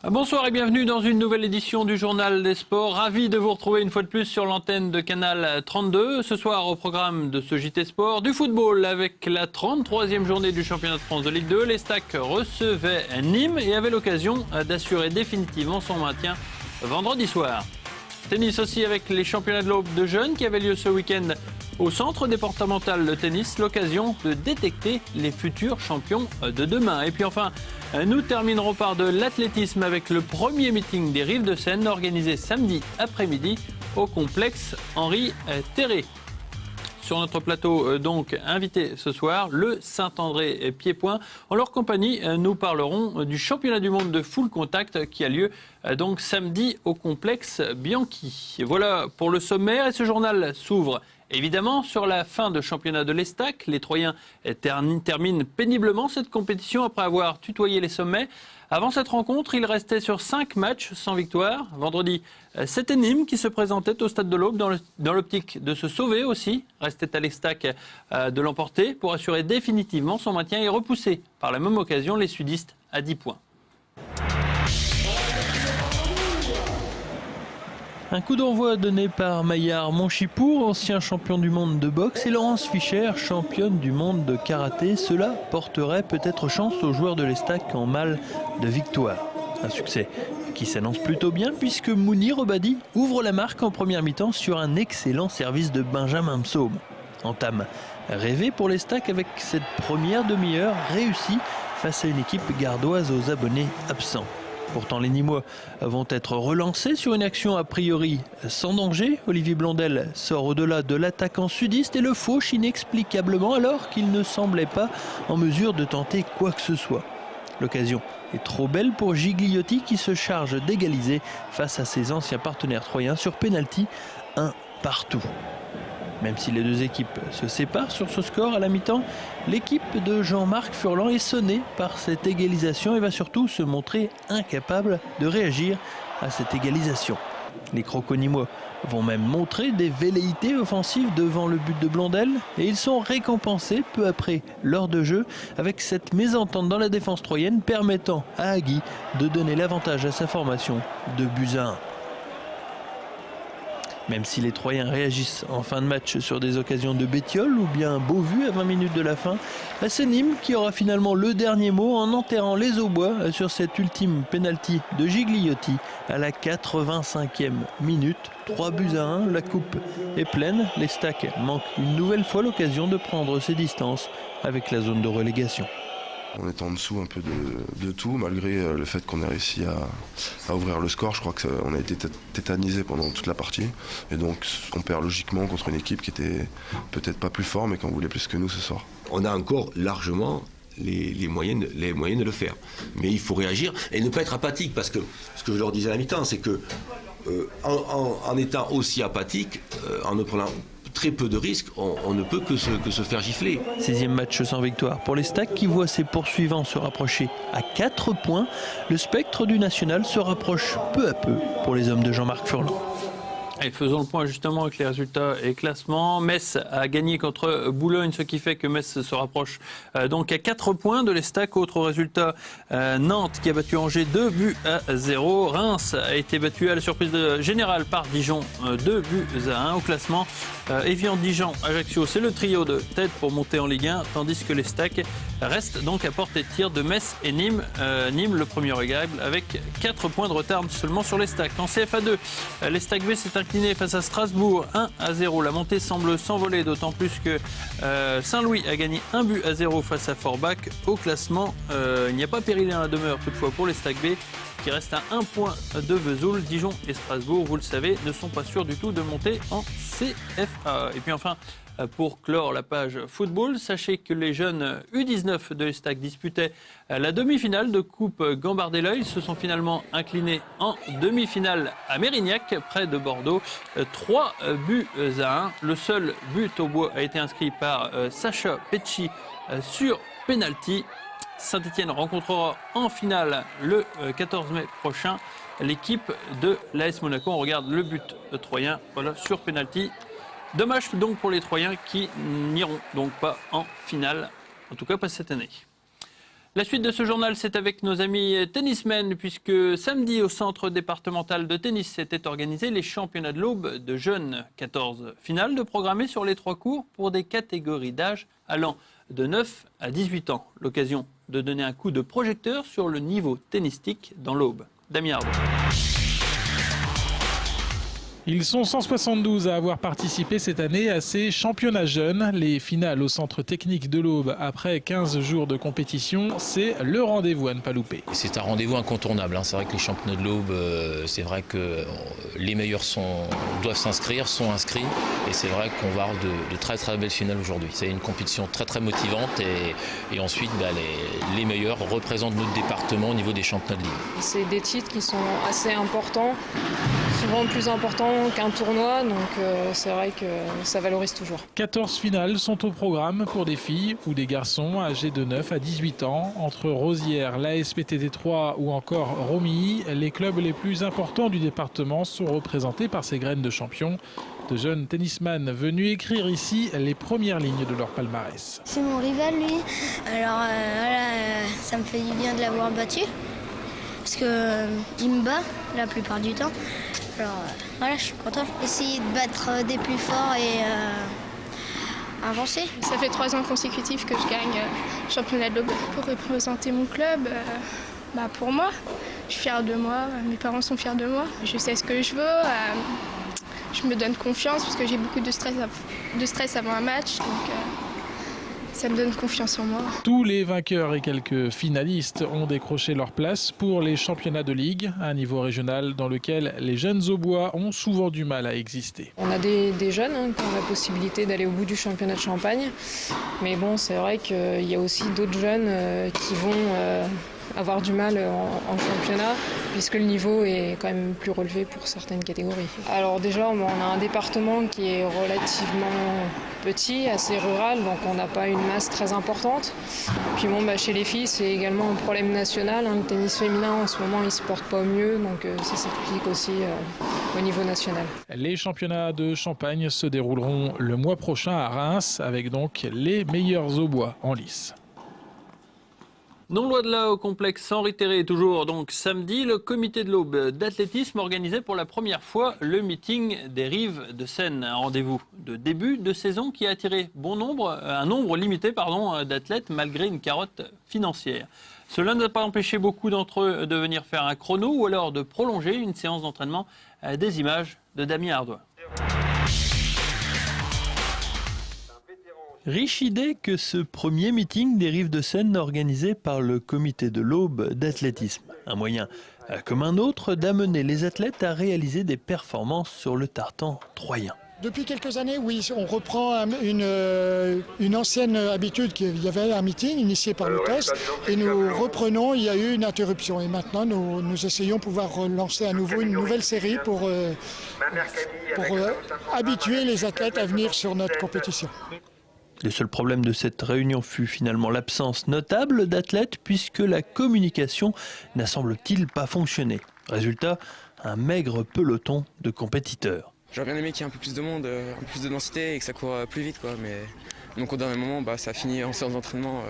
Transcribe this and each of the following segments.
Bonsoir et bienvenue dans une nouvelle édition du Journal des Sports. Ravi de vous retrouver une fois de plus sur l'antenne de Canal 32. Ce soir, au programme de ce JT Sport, du football avec la 33e journée du championnat de France de Ligue 2. Les Stacks recevaient Nîmes et avaient l'occasion d'assurer définitivement son maintien vendredi soir. Tennis aussi avec les championnats de l'Aube de jeunes qui avaient lieu ce week-end au centre départemental de tennis, l'occasion de détecter les futurs champions de demain. Et puis enfin, nous terminerons par de l'athlétisme avec le premier meeting des Rives de Seine organisé samedi après-midi au complexe Henri Terré. Sur notre plateau, donc, invité ce soir, le Saint-André Pieds-Points. En leur compagnie, nous parlerons du championnat du monde de full contact qui a lieu donc samedi au complexe Bianchi. Voilà pour le sommaire et ce journal s'ouvre évidemment sur la fin de championnat de l'Estac. Les Troyens terminent péniblement cette compétition après avoir tutoyé les sommets. Avant cette rencontre, il restait sur 5 matchs sans victoire. Vendredi, c'était Nîmes qui se présentait au stade de l'Aube dans l'optique de se sauver aussi. Restait à l'Estac de l'emporter pour assurer définitivement son maintien et repousser par la même occasion les sudistes à 10 points. Un coup d'envoi donné par Maillard Monchipour, ancien champion du monde de boxe, et Laurence Fischer, championne du monde de karaté. Cela porterait peut-être chance aux joueurs de l'Estac en mal de victoire. Un succès qui s'annonce plutôt bien puisque Mounir Obadi ouvre la marque en première mi-temps sur un excellent service de Benjamin Psaume. Entame rêvée pour l'Estac avec cette première demi-heure réussie face à une équipe gardoise aux abonnés absents. Pourtant, les Nîmois vont être relancés sur une action a priori sans danger. Olivier Blondel sort au-delà de l'attaquant sudiste et le fauche inexplicablement alors qu'il ne semblait pas en mesure de tenter quoi que ce soit. L'occasion est trop belle pour Gigliotti qui se charge d'égaliser face à ses anciens partenaires troyens sur pénalty, un partout. Même si les deux équipes se séparent sur ce score à la mi-temps, l'équipe de Jean-Marc Furlan est sonnée par cette égalisation et va surtout se montrer incapable de réagir à cette égalisation. Les Croconimois vont même montrer des velléités offensives devant le but de Blondel et ils sont récompensés peu après l'heure de jeu avec cette mésentente dans la défense troyenne permettant à Agui de donner l'avantage à sa formation de buts à 1. Même si les Troyens réagissent en fin de match sur des occasions de Bétiol ou bien Beauvu à 20 minutes de la fin, c'est Nîmes qui aura finalement le dernier mot en enterrant les Aubois sur cet ultime penalty de Gigliotti à la 85e minute. 3 buts à 1, la coupe est pleine. Les Stacks manquent une nouvelle fois l'occasion de prendre ses distances avec la zone de relégation. On est en dessous un peu de tout, malgré le fait qu'on ait réussi à ouvrir le score. Je crois qu'on a été tétanisé pendant toute la partie. Et donc on perd logiquement contre une équipe qui était peut-être pas plus forte, mais qui en voulait plus que nous ce soir. On a encore largement les moyens de le faire. Mais il faut réagir et ne pas être apathique, parce que ce que je leur disais à la mi-temps, c'est que en étant aussi apathique, en ne prenant très peu de risques, on ne peut que se faire gifler. 16e match sans victoire pour les Stacks qui voit ses poursuivants se rapprocher à 4 points. Le spectre du national se rapproche peu à peu pour les hommes de Jean-Marc Furlan. Et faisons le point justement avec les résultats et classements. Metz a gagné contre Boulogne, ce qui fait que Metz se rapproche donc à 4 points de l'Estac. Autre résultat, Nantes qui a battu Angers 2 buts à 0. Reims a été battu à la surprise générale par Dijon 2 buts à 1 au classement. Évian, Dijon, Ajaccio, c'est le trio de tête pour monter en Ligue 1, tandis que l'Estac reste donc à portée de tir de Metz et Nîmes. Nîmes le premier réglable avec 4 points de retard seulement sur l'Estac. En CFA2, l'Estac B s'est incliné face à Strasbourg 1 à 0. La montée semble s'envoler, d'autant plus que Saint-Louis a gagné 1 but à 0 face à Forbach. Au classement, il n'y a pas péril dans la demeure toutefois pour l'Estac B qui reste à 1 point de Vesoul. Dijon et Strasbourg, vous le savez, ne sont pas sûrs du tout de monter en CFA. Et puis enfin, pour clore la page football, sachez que les jeunes U19 de l'Estac disputaient la demi-finale de Coupe Gambardella. Ils se sont finalement inclinés en demi-finale à Mérignac, près de Bordeaux, 3 buts à 1. Le seul but au bois a été inscrit par Sacha Pecci sur penalty. Saint-Etienne rencontrera en finale le 14 mai prochain l'équipe de l'AS Monaco. On regarde le but troyen, voilà, sur penalty. Dommage donc pour les Troyens qui n'iront donc pas en finale, en tout cas pas cette année. La suite de ce journal, c'est avec nos amis tennismen, puisque samedi, au centre départemental de tennis, s'étaient organisés les championnats de l'Aube de jeunes. 14 finales de programmées sur les 3 cours pour des catégories d'âge allant de 9 à 18 ans. L'occasion de donner un coup de projecteur sur le niveau tennistique dans l'Aube. Damien Ardon. Ils sont 172 à avoir participé cette année à ces championnats jeunes. Les finales au centre technique de l'Aube après 15 jours de compétition, c'est le rendez-vous à ne pas louper. C'est un rendez-vous incontournable. C'est vrai que les championnats de l'Aube, c'est vrai que les meilleurs doivent s'inscrire, sont inscrits. Et c'est vrai qu'on va avoir de très très belles finales aujourd'hui. C'est une compétition très très motivante et ensuite les meilleurs représentent notre département au niveau des championnats de Ligue. C'est des titres qui sont assez importants, souvent plus importants qu'un tournoi, donc c'est vrai que ça valorise toujours. 14 finales sont au programme pour des filles ou des garçons âgés de 9 à 18 ans. Entre Rosières, l'ASPTT 3 ou encore Romilly, les clubs les plus importants du département sont représentés par ces graines de champions. De jeunes tennisman venus écrire ici les premières lignes de leur palmarès. C'est mon rival, lui. Alors ça me fait du bien de l'avoir battu, parce qu'il me bat la plupart du temps. Alors voilà, je suis contente. Essayer de battre des plus forts et avancer. Ça fait 3 ans consécutifs que je gagne le championnat de l'Aube pour représenter mon club. Pour moi, je suis fière de moi, mes parents sont fiers de moi. Je sais ce que je veux, je me donne confiance parce que j'ai beaucoup de stress avant un match. Donc, ça me donne confiance en moi. Tous les vainqueurs et quelques finalistes ont décroché leur place pour les championnats de Ligue, un niveau régional dans lequel les jeunes aubois ont souvent du mal à exister. On a des jeunes qui ont la possibilité d'aller au bout du championnat de Champagne. Mais bon, c'est vrai qu'il y a aussi d'autres jeunes qui vont avoir du mal en championnat, puisque le niveau est quand même plus relevé pour certaines catégories. Alors déjà, on a un département qui est relativement petit, assez rural, donc on n'a pas une masse très importante. Puis chez les filles, c'est également un problème national. Le tennis féminin, en ce moment, il ne se porte pas au mieux, donc ça s'applique aussi au niveau national. Les championnats de Champagne se dérouleront le mois prochain à Reims, avec donc les meilleurs aubois en lice. Non loin de là, au complexe Henri Terré, toujours donc samedi, le comité de l'Aube d'athlétisme organisait pour la première fois le meeting des Rives de Seine. Un rendez-vous de début de saison qui a attiré un nombre limité d'athlètes malgré une carotte financière. Cela n'a pas empêché beaucoup d'entre eux de venir faire un chrono ou alors de prolonger une séance d'entraînement. Des images de Damien Ardouin. Riche idée que ce premier meeting des Rives de Seine organisé par le comité de l'Aube d'athlétisme. Un moyen, comme un autre, d'amener les athlètes à réaliser des performances sur le tartan troyen. Depuis quelques années, oui, on reprend une ancienne habitude qu'il y avait un meeting initié par le test et nous reprenons, il y a eu une interruption et maintenant nous essayons de pouvoir relancer à nouveau une nouvelle série pour habituer les athlètes à venir sur notre compétition. Le seul problème de cette réunion fut finalement l'absence notable d'athlètes puisque la communication n'a semble-t-il pas fonctionné. Résultat, un maigre peloton de compétiteurs. J'aurais bien aimé qu'il y ait un peu plus de monde, un peu plus de densité et que ça court plus vite, mais donc au dernier moment, ça a fini en séance d'entraînement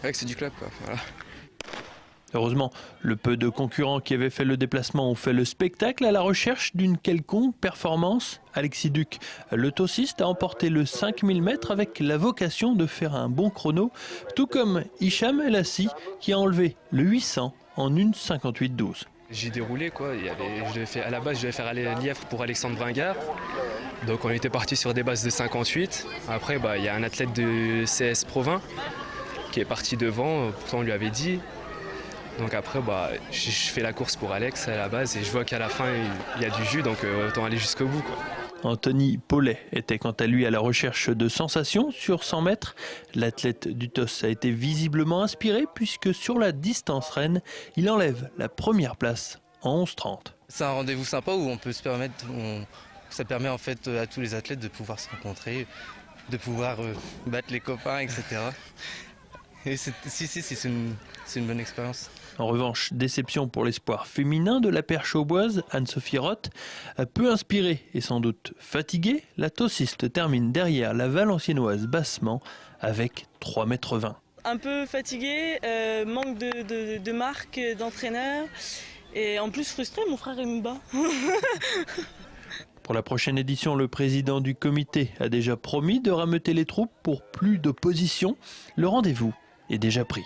avec ceux du club, Voilà. Heureusement, le peu de concurrents qui avaient fait le déplacement ont fait le spectacle à la recherche d'une quelconque performance. Alexis Duc, le tossiste, a emporté le 5000 mètres avec la vocation de faire un bon chrono, tout comme Hicham El Assi qui a enlevé le 800 en 1:58,12. J'ai déroulé à la base je devais faire Lièvre pour Alexandre Bringard. Donc on était parti sur des bases de 58. Après il y a un athlète de CS Pro 20 qui est parti devant, pourtant on lui avait dit. Donc après je fais la course pour Alex à la base et je vois qu'à la fin il y a du jus, donc autant aller jusqu'au bout. Anthony Paulet était quant à lui à la recherche de sensations sur 100 mètres. L'athlète du TOS a été visiblement inspiré puisque sur la distance reine, il enlève la première place en 11:30. C'est un rendez-vous sympa où on peut se permettre, ça permet en fait à tous les athlètes de pouvoir se rencontrer, de pouvoir battre les copains, etc. Et c'est une bonne expérience. En revanche, déception pour l'espoir féminin de la perche auboise, Anne-Sophie Roth. Peu inspirée et sans doute fatiguée, la tossiste termine derrière la Valenciennoise bassement avec 3,20 m. un peu fatiguée, manque de marque, d'entraîneur. Et en plus frustrée, mon frère il me bat. Pour la prochaine édition, le président du comité a déjà promis de rameuter les troupes pour plus d'opposition. Le rendez-vous est déjà pris.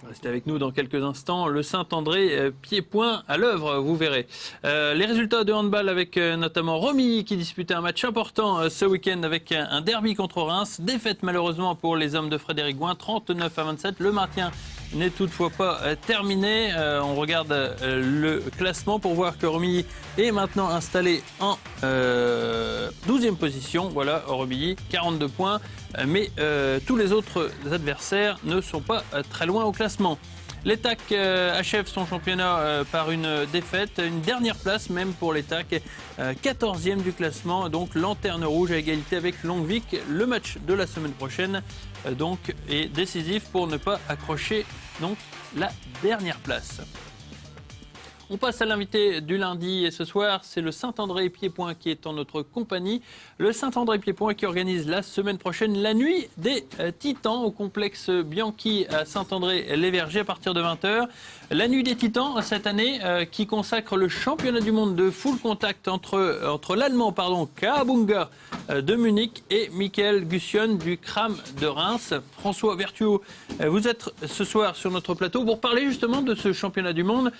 Restez avec nous dans quelques instants. Le Saint-André, pied-point à l'œuvre, vous verrez. Les résultats de handball avec notamment Romilly qui disputait un match important ce week-end avec un derby contre Reims. Défaite malheureusement pour les hommes de Frédéric Gouin, 39-27. Le maintien n'est toutefois pas terminé. On regarde le classement pour voir que Romilly est maintenant installé en 12e position. Voilà, Romilly, 42 points. Mais tous les autres adversaires ne sont pas très loin au classement. L'ETAC achève son championnat par une défaite, une dernière place même pour l'ETAC, 14e du classement, donc lanterne rouge à égalité avec Longuevic. Le match de la semaine prochaine donc est décisif pour ne pas accrocher donc la dernière place. On passe à l'invité du lundi et ce soir, c'est le Saint-André Pied-Point qui est en notre compagnie. Le Saint-André Pied-Point qui organise la semaine prochaine la nuit des Titans au complexe Bianchi à Saint-André-les-Vergers à partir de 20h. La nuit des Titans cette année qui consacre le championnat du monde de full contact entre l'Allemand Kaabunga de Munich et Michael Gussion du Kram de Reims. François Vertuo, vous êtes ce soir sur notre plateau pour parler justement de ce championnat du monde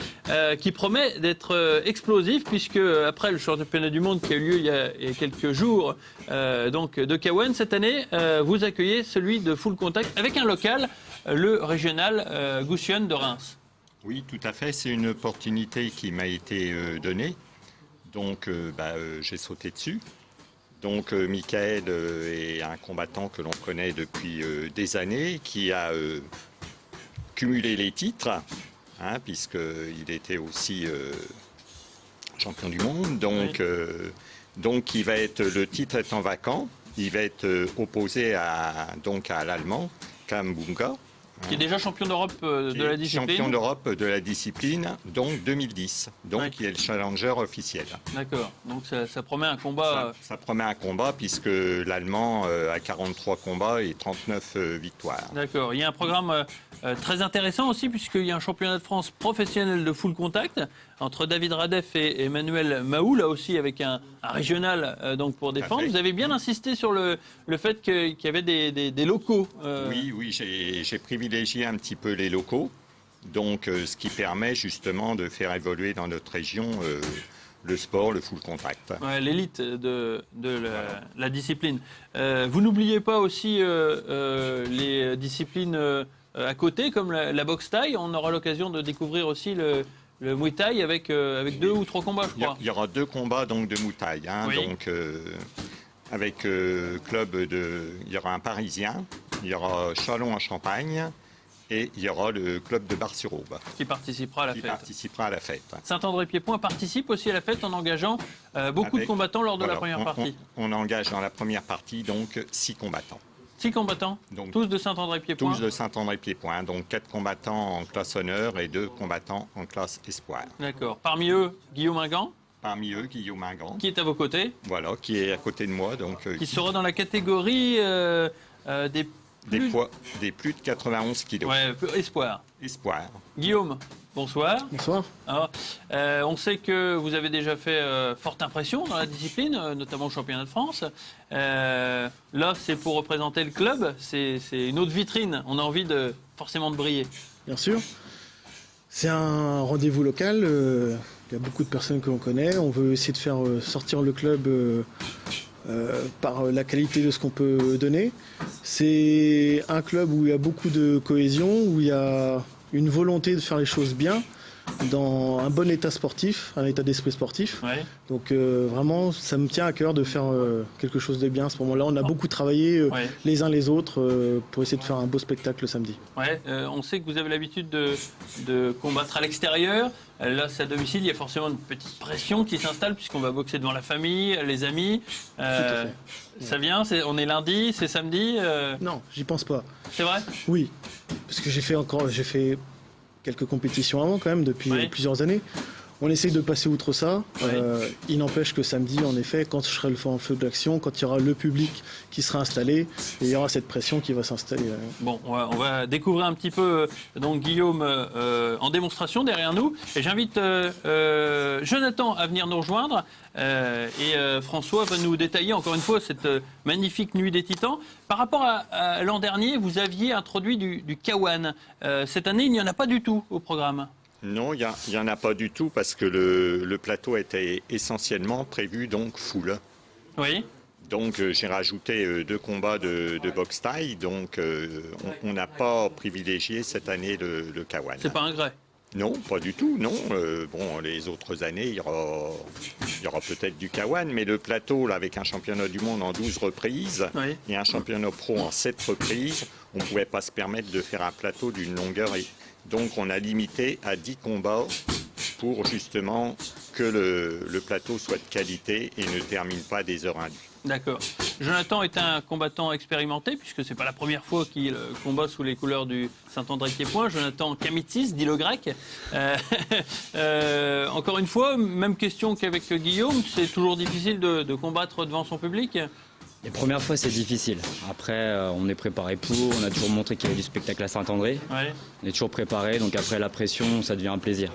qui promet d'être explosif puisque après le championnat du monde qui a eu lieu il y a quelques jours donc de Cawen, cette année vous accueillez celui de full contact avec un local, le régional Gussion de Reims. Oui, tout à fait. C'est une opportunité qui m'a été donnée. Donc, j'ai sauté dessus. Donc, Michael est un combattant que l'on connaît depuis des années, qui a cumulé les titres, puisqu'il était aussi champion du monde. Donc, il va être, le titre étant vacant, il va être opposé à l'Allemand, Kaabunga. Qui est déjà champion d'Europe de la discipline. Champion d'Europe de la discipline, donc 2010. Donc il est le challenger officiel. D'accord, donc ça promet un combat. Ça promet un combat puisque l'Allemand a 43 combats et 39 victoires. D'accord, il y a un programme très intéressant aussi puisqu'il y a un championnat de France professionnel de full contact entre David Radef et Emmanuel Mahou, là aussi avec un régional donc pour défendre. Vous avez bien insisté sur le fait qu'il y avait des locaux. Oui, j'ai privilégié un petit peu les locaux, donc ce qui permet justement de faire évoluer dans notre région le sport, le full contact. Ouais, l'élite de la discipline. Vous n'oubliez pas aussi les disciplines à côté, comme la boxe thaï. On aura l'occasion de découvrir aussi le Muay Thai avec 2 ou 3 combats, je crois. Il y aura 2 combats donc, de Muay Thai. Oui. Donc, avec club il y aura un Parisien, il y aura Chalon en Champagne et il y aura le club de Bar-sur-Aube. Qui participera à la fête. Saint-André Pied-Point participe aussi à la fête en engageant beaucoup de combattants lors de la première partie. On engage dans la première partie donc 6 combattants. 6 combattants, donc, tous de Saint-André-Pied-Point. Tous de Saint-André-Pied-Point, donc 4 combattants en classe honneur et 2 combattants en classe espoir. D'accord. Parmi eux, Guillaume Ingan. Guillaume Ingan. Qui est à vos côtés. Voilà, qui est à côté de moi. Donc, qui sera dans la catégorie des plus de 91 kilos. Ouais, espoir. Guillaume, bonsoir. Bonsoir. Alors, on sait que vous avez déjà fait forte impression dans la discipline, notamment au championnat de France. Là, c'est pour représenter le club, c'est une autre vitrine. On a envie forcément de briller. Bien sûr. C'est un rendez-vous local. Il y a beaucoup de personnes que l'on connaît. On veut essayer de faire sortir le club par la qualité de ce qu'on peut donner. C'est un club où il y a beaucoup de cohésion, où il y a une volonté de faire les choses bien, dans un bon état sportif, un état d'esprit sportif. Ouais. Donc vraiment, ça me tient à cœur de faire quelque chose de bien à ce moment-là. On a beaucoup travaillé les uns les autres pour essayer de faire un beau spectacle le samedi. Ouais, on sait que vous avez l'habitude de combattre à l'extérieur. Là, c'est à domicile, il y a forcément une petite pression qui s'installe puisqu'on va boxer devant la famille, les amis. Tout à fait. Ça vient, on est lundi, c'est samedi Non, j'y pense pas. C'est vrai ? Oui, parce que j'ai fait quelques compétitions avant quand même depuis plusieurs années. On essaye de passer outre ça. Il n'empêche que samedi, en effet, quand je serai en feu d'action, quand il y aura le public qui sera installé, et il y aura cette pression qui va s'installer. Bon, on va découvrir un petit peu donc Guillaume en démonstration derrière nous. Et j'invite Jonathan à venir nous rejoindre. Et François va nous détailler encore une fois cette magnifique nuit des Titans. Par rapport à l'an dernier, vous aviez introduit du Kawan. Cette année, il n'y en a pas du tout au programme. Non, il n'y en a pas du tout parce que le plateau était essentiellement prévu donc full. Oui. Donc j'ai rajouté 2 combats de boxe thaï, donc on n'a pas privilégié cette année le Kawan. C'est pas un grès? Non, pas du tout, non. Bon, les autres années, il y aura peut-être du Kawan, mais le plateau, là, avec un championnat du monde en 12 reprises et un championnat pro en 7 reprises, on ne pouvait pas se permettre de faire un plateau d'une longueur. Donc on a limité à 10 combats pour justement que le plateau soit de qualité et ne termine pas des heures indues. D'accord. Jonathan est un combattant expérimenté, puisque c'est pas la première fois qu'il combat sous les couleurs du Saint-André-Pied-Point. Jonathan Kamitsis, dit le grec. Encore une fois, même question qu'avec Guillaume, c'est toujours difficile de combattre devant son public? Les premières fois, c'est difficile. Après, on est préparé pour. On a toujours montré qu'il y avait du spectacle à Saint-André. Ouais. On est toujours préparé, donc après la pression, ça devient un plaisir.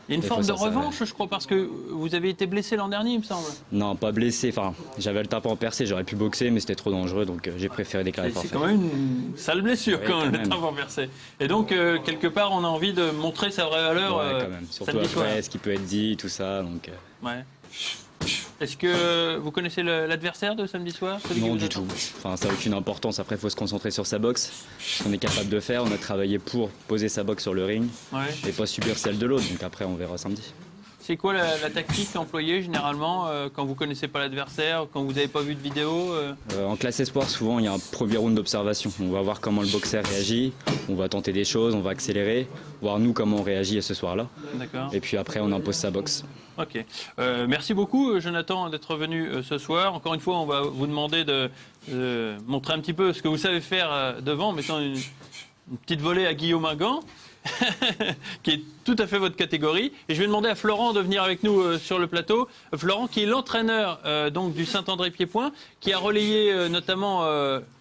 Il y a une forme de revanche, je crois, parce que vous avez été blessé l'an dernier, il me semble. Non, pas blessé. Enfin, j'avais le tympan percé, j'aurais pu boxer, mais c'était trop dangereux, donc j'ai préféré déclarer forfait. C'est quand même une sale blessure, quand même, le tympan percé. Et donc, quelque part, on a envie de montrer sa vraie valeur. Ouais, quand même. Surtout après, ce qui peut être dit, tout ça. Donc, ouais. Est-ce que vous connaissez l'adversaire de samedi soir? Non, du tout. Enfin, ça n'a aucune importance. Après, il faut se concentrer sur sa boxe. Ce qu'on est capable de faire, on a travaillé pour poser sa boxe sur le ring et pas subir celle de l'autre. Donc après, on verra samedi. C'est quoi la tactique employée généralement quand vous ne connaissez pas l'adversaire, quand vous n'avez pas vu de vidéo En classe espoir, souvent, il y a un premier round d'observation. On va voir comment le boxeur réagit, on va tenter des choses, on va accélérer, voir nous comment on réagit ce soir-là. D'accord. Et puis après, on impose sa boxe. Ok. Merci beaucoup, Jonathan, d'être venu ce soir. Encore une fois, on va vous demander de montrer un petit peu ce que vous savez faire devant, en mettant une petite volée à Guillaume Ingan, qui est tout à fait votre catégorie. Et je vais demander à Florent de venir avec nous sur le plateau. Florent, qui est l'entraîneur donc du Saint-André-Pied-Point, qui a relayé notamment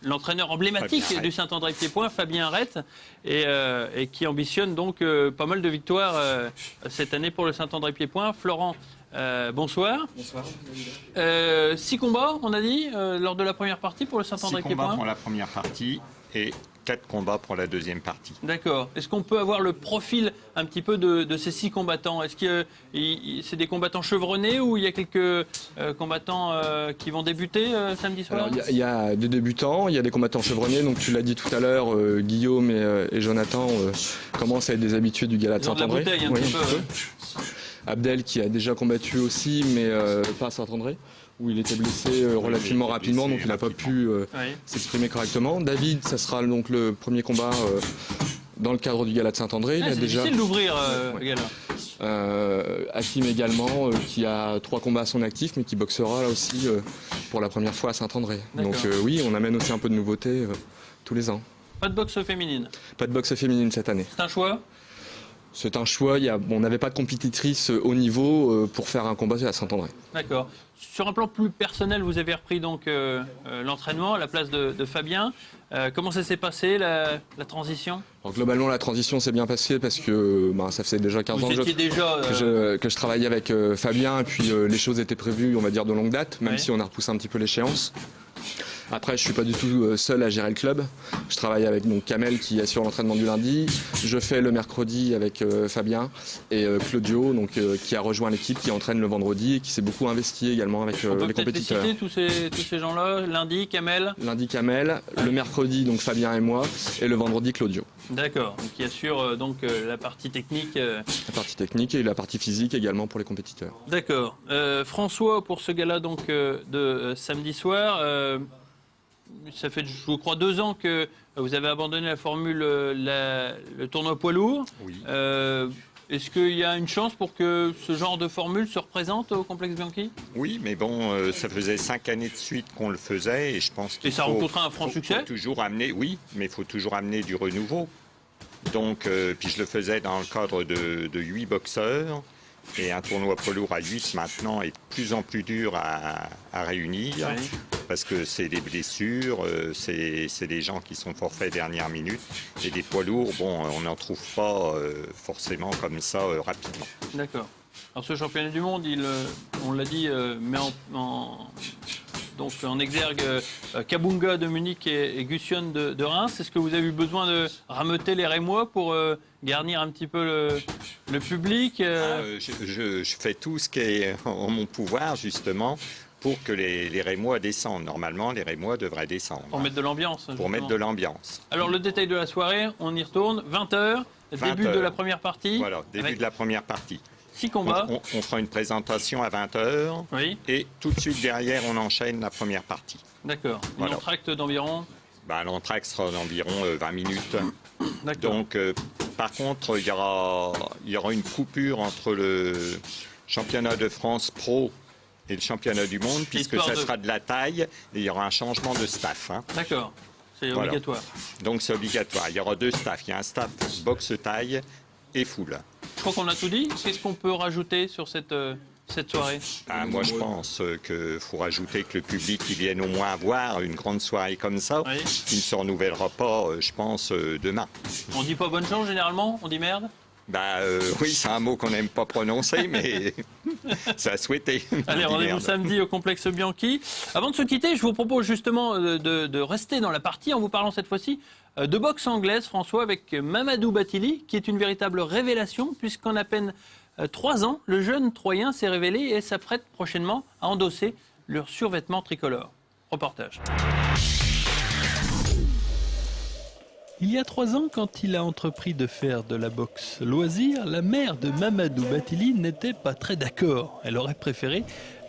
l'entraîneur emblématique du Saint-André-Pied-Point, Fabien Arrête, et qui ambitionne donc pas mal de victoires cette année pour le Saint-André-Pied-Point. Florent, bonsoir. Bonsoir. 6 combats, on a dit, lors de la première partie pour le Saint-André-Pied-Point. 6 combats pour la première partie et 4 combats pour la deuxième partie. D'accord. Est-ce qu'on peut avoir le profil un petit peu de ces 6 combattants? Est-ce que c'est des combattants chevronnés ou il y a quelques combattants qui vont débuter samedi soir? Il y a des débutants, il y a des combattants chevronnés. Donc tu l'as dit tout à l'heure, Guillaume et Jonathan commencent à être des habitués du gala de Saint-André. Abdel qui a déjà combattu aussi, mais pas à Saint-André, où il était blessé relativement rapidement, donc il n'a pas pu s'exprimer correctement. David, ça sera donc le premier combat dans le cadre du gala de Saint-André. C'est difficile d'ouvrir le gala. Hakim également, qui a 3 combats à son actif, mais qui boxera là aussi pour la première fois à Saint-André. Donc oui, on amène aussi un peu de nouveautés tous les ans. Pas de boxe féminine? Pas de boxe féminine cette année. C'est un choix? C'est un choix. On n'avait pas de compétitrice haut niveau pour faire un combat à Saint-André. D'accord. Sur un plan plus personnel, vous avez repris donc l'entraînement à la place de Fabien. Comment ça s'est passé la transition? Alors, globalement, la transition s'est bien passée parce que ça faisait déjà 15 ans que je travaillais avec Fabien, et puis les choses étaient prévues, on va dire, de longue date, même si on a repoussé un petit peu l'échéance. Après, je suis pas du tout seul à gérer le club. Je travaille avec donc Kamel qui assure l'entraînement du lundi. Je fais le mercredi avec Fabien et Claudio, donc qui a rejoint l'équipe, qui entraîne le vendredi et qui s'est beaucoup investi également avec les compétiteurs. On peut peut-être tous ces gens-là. Lundi, Kamel. Lundi, Kamel. Le mercredi, donc Fabien et moi, et le vendredi, Claudio. D'accord. Donc qui assure donc la partie technique. La partie technique et la partie physique également pour les compétiteurs. D'accord. François, pour ce gala donc de samedi soir. Ça fait, je crois, 2 ans que vous avez abandonné la formule, le tournoi poids lourd. Oui. Est-ce qu'il y a une chance pour que ce genre de formule se représente au complexe Bianchi? Oui, mais bon, ça faisait 5 années de suite qu'on le faisait et je pense qu'il faut... Et ça rencontrait un franc succès? Toujours amener, oui, mais il faut toujours amener du renouveau. Donc, puis je le faisais dans le cadre de 8 boxeurs Et un tournoi poids lourd à 8 maintenant est de plus en plus dur à réunir. Oui. Parce que c'est des blessures, c'est des gens qui sont forfaits dernière minute. Et des poids lourds, bon, on n'en trouve pas forcément comme ça rapidement. D'accord. Alors ce championnat du monde, on l'a dit, met donc en exergue Kabunga de Munich et Gusion de Reims. Est-ce que vous avez eu besoin de rameuter les Rémois pour garnir un petit peu le public je fais tout ce qui est en mon pouvoir, justement, pour que les Rémois descendent. Normalement, les Rémois devraient descendre. Pour mettre de l'ambiance. Pour mettre de l'ambiance. Alors le détail de la soirée, on y retourne, 20h, début de la première partie. Voilà, début de la première partie. 6 combats. On fera une présentation à 20h. Oui. Et tout de suite derrière, on enchaîne la première partie. D'accord. Voilà. Une entracte d'environ l'entracte sera d'environ 20 minutes. D'accord. Donc, par contre, il y aura une coupure entre le championnat de France pro et le championnat du monde, puisque ça sera de la taille et il y aura un changement de staff. Hein. D'accord. C'est obligatoire. Donc, c'est obligatoire. Il y aura 2 staffs. Il y a un staff boxe taille et foule. Je crois qu'on a tout dit. Qu'est-ce qu'on peut rajouter sur cette soirée? Moi, je pense qu'il faut rajouter que le public il vienne au moins voir une grande soirée comme ça, qui ne se renouvellera pas, je pense, demain. On dit pas bonne chance généralement? On dit merde? Oui, c'est un mot qu'on n'aime pas prononcer, mais c'est à souhaiter. Allez, rendez-vous samedi au complexe Bianchi. Avant de se quitter, je vous propose justement de rester dans la partie en vous parlant cette fois-ci de boxe anglaise, François, avec Mamadou Bathily, qui est une véritable révélation, puisqu'en à peine 3 ans, le jeune Troyen s'est révélé et s'apprête prochainement à endosser leur survêtement tricolore. Reportage. Il y a 3 ans, quand il a entrepris de faire de la boxe loisir, la mère de Mamadou Bathily n'était pas très d'accord. Elle aurait préféré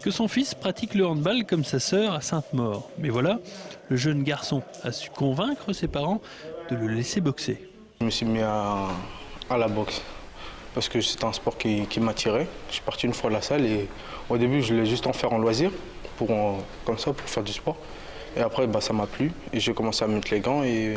que son fils pratique le handball comme sa sœur à Sainte-Maure. Mais voilà, le jeune garçon a su convaincre ses parents de le laisser boxer. Je me suis mis à la boxe parce que c'était un sport qui m'attirait. Je suis parti une fois à la salle et au début, je voulais juste en faire en loisir, comme ça, pour faire du sport. Et après, ça m'a plu et j'ai commencé à mettre les gants et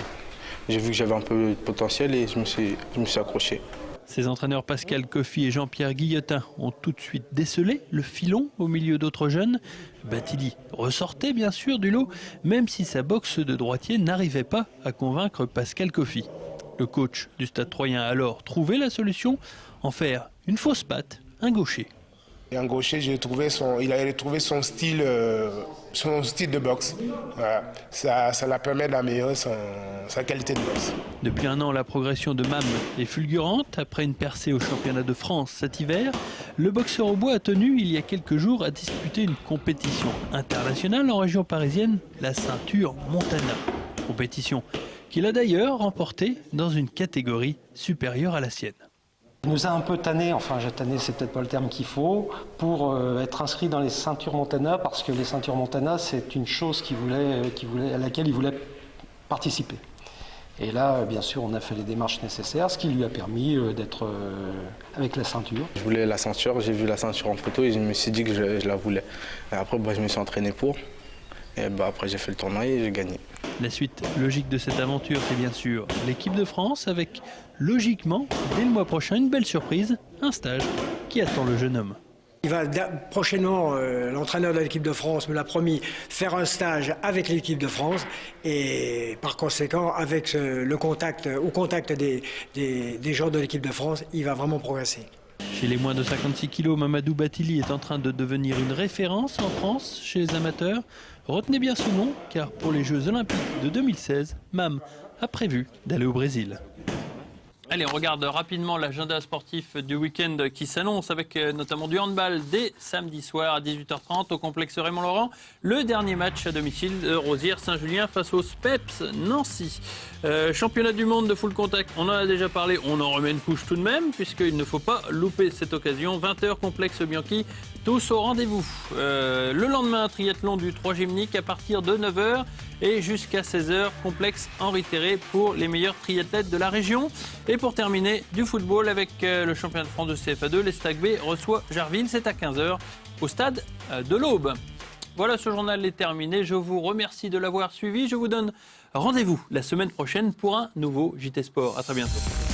j'ai vu que j'avais un peu de potentiel et je me suis accroché. Ses entraîneurs Pascal Coffy et Jean-Pierre Guillotin ont tout de suite décelé le filon au milieu d'autres jeunes. Bathily ressortait bien sûr du lot, même si sa boxe de droitier n'arrivait pas à convaincre Pascal Coffy. Le coach du Stade Troyen a alors trouvé la solution, en faire une fausse patte, un gaucher. Et un gaucher, il a trouvé son style de boxe. Voilà. Ça l'a permis d'améliorer sa qualité de boxe. Depuis 1 an, la progression de Mam est fulgurante. Après une percée au championnat de France cet hiver, le boxeur au bois a tenu il y a quelques jours à disputer une compétition internationale en région parisienne, la ceinture Montana. Compétition qu'il a d'ailleurs remportée dans une catégorie supérieure à la sienne. Il nous a un peu tanné, tanné c'est peut-être pas le terme qu'il faut, pour être inscrit dans les ceintures Montana, parce que les ceintures Montana c'est une chose à laquelle il voulait participer. Et là, bien sûr, on a fait les démarches nécessaires, ce qui lui a permis d'être avec la ceinture. Je voulais la ceinture, j'ai vu la ceinture en photo et je me suis dit que je la voulais. Et après, je me suis entraîné pour. Et après, j'ai fait le tournoi et j'ai gagné. La suite logique de cette aventure, c'est bien sûr l'équipe de France avec, logiquement, dès le mois prochain, une belle surprise, un stage qui attend le jeune homme. Il va prochainement, l'entraîneur de l'équipe de France me l'a promis, faire un stage avec l'équipe de France et par conséquent, avec au contact des joueurs de l'équipe de France, il va vraiment progresser. Chez les moins de 56 kilos, Mamadou Bathily est en train de devenir une référence en France chez les amateurs. Retenez bien ce nom, car pour les Jeux Olympiques de 2016, Mam a prévu d'aller au Brésil. Allez, on regarde rapidement l'agenda sportif du week-end qui s'annonce avec notamment du handball dès samedi soir à 18h30 au complexe Raymond-Laurent. Le dernier match à domicile de Rosières-Saint-Julien face aux Speps Nancy. Championnat du monde de full contact, on en a déjà parlé, on en remet une couche tout de même puisqu'il ne faut pas louper cette occasion. 20h complexe Bianchi, tous au rendez-vous. Le lendemain, triathlon du 3 Gymnique à partir de 9h. Et jusqu'à 16h, complexe Henri Terré pour les meilleurs triathlètes de la région. Et pour terminer, du football avec le championnat de France de CFA2, les Stag B reçoit Jarville, c'est à 15h au stade de l'Aube. Voilà, ce journal est terminé. Je vous remercie de l'avoir suivi. Je vous donne rendez-vous la semaine prochaine pour un nouveau JT Sport. À très bientôt.